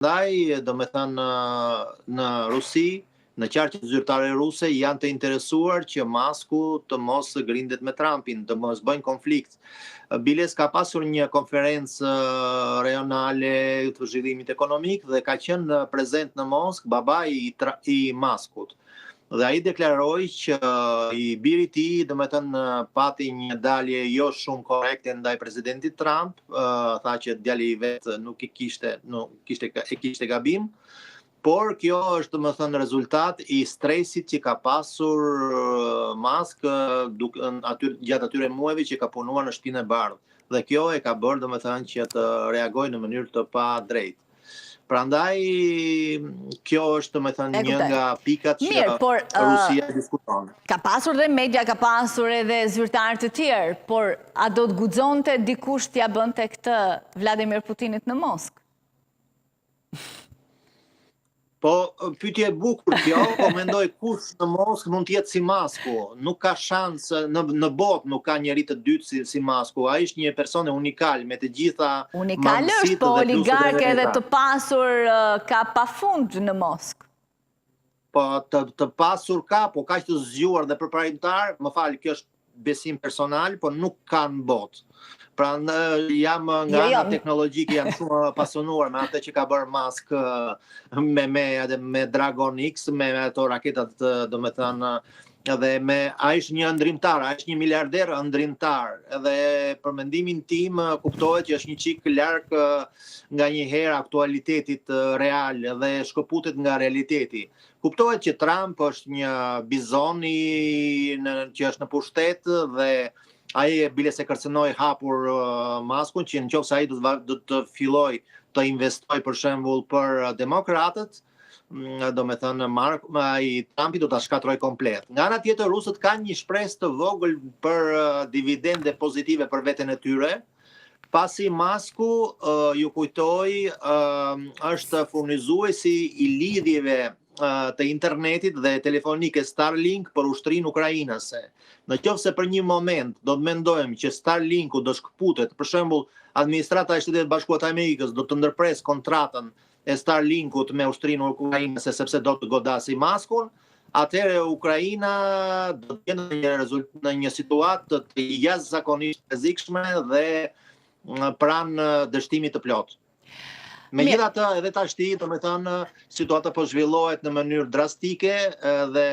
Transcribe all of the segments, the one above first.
Prandaj, domethënë në Rusi, në qarqet zyrtare ruse janë të interesuar që Masku të mos grindet me Trumpin, të mos bëjnë konflikt. Biles ka pasur një konferencë rajonale të zhvillimit ekonomik dhe ka qenë prezent në Moskë babai i Maskut. Dhe ai deklaroi që i biri i tij, domethënë pati një dalje jo shumë korrekte ndaj presidentit Trump, tha që djali i vet nuk kishte gabim, por kjo është domethënë rezultat i stresit që ka pasur Musk gjatë atyre muajve që ka punuar në Shtëpinë e Bardhë. Dhe kjo e ka bërë domethënë që të reagojë në mënyrë të padrejtë. Prandaj, kjo është domethënë një nga pikat që Rusia diskuton. Ka pasur dhe media, ka pasur edhe zyrtarë të tjerë, por a do të guxonte dikush t'ia bënte këtë Vladimir Putinit në Moskë? Po, pyetje e bukur kjo, po mendoj kush në Moskë mund të jetë si Masku. Nuk ka shans, në botë nuk ka njeri të dytë si Masku. Ai është një person unikal me të gjitha unikal është, po oligark edhe të pasur ka pafund në Moskë. Po të pasur ka, po kaq të zgjuar dhe përparitar, më fal, kjo është besim personal, po nuk ka në botë. Pra jam nga ana teknologjike, jam shumë pasionuar me atë që ka bërë Musk me Dragon X, me ato raketat, domethënë, edhe ai është një ndrimtar, ai është një miliarder ndrimtar, edhe për mendimin tim kuptohet që është një çik larg nga një herë aktualitetit real dhe shkëputet nga realiteti. Kuptohet që Trump është një bizon që është në pushtet dhe ai bile se kërcënoi hapur Maskun, që nëse ai do të filloj të investoj për shembull për demokratët, domethënë ai Trumpi do ta shkatroj komplet. Nga ana tjetër rusët kanë një shpresë të vogël për dividende pozitive për veten e tyre, pasi Masku ju kujtoi është furnizuesi i lidhjeve të internetit dhe telefonike Starlink për ushtrinë ukrainase. Në qoftë se për një moment do të mendojmë që Starlinku do shkëputet, për shembull, administrata e Shtetit Bashkuar të Amerikës do të ndërpres kontratën e Starlinkut me ushtrinë ukrainase sepse do të godasi Maskun, atëherë Ukraina do të jetë në një situatë të jashtëzakonisht rrezikshme dhe pranë dështimit të plotë. Megjithatë, edhe tashti, domethënë, situata po zhvillohet në mënyrë drastike dhe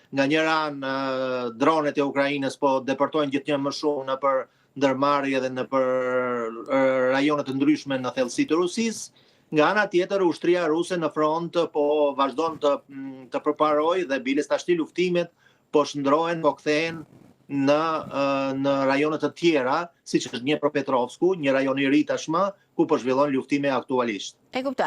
nga njëra anë dronet e Ukrainës po deportojnë gjithnjë më shumë nëpër ndërmarrje dhe nëpër rajone të ndryshme në thellësitë të Rusisë. Nga ana tjetër, ushtria ruse në front po vazhdon të përparojë dhe biles tashti luftimet po shndrohen, po kthehen në rajone të tjera, siç është Dnjepropetrovsku, një rajon i ri tashmë, ku po zhvillon luftime aktualisht. E kuptoj.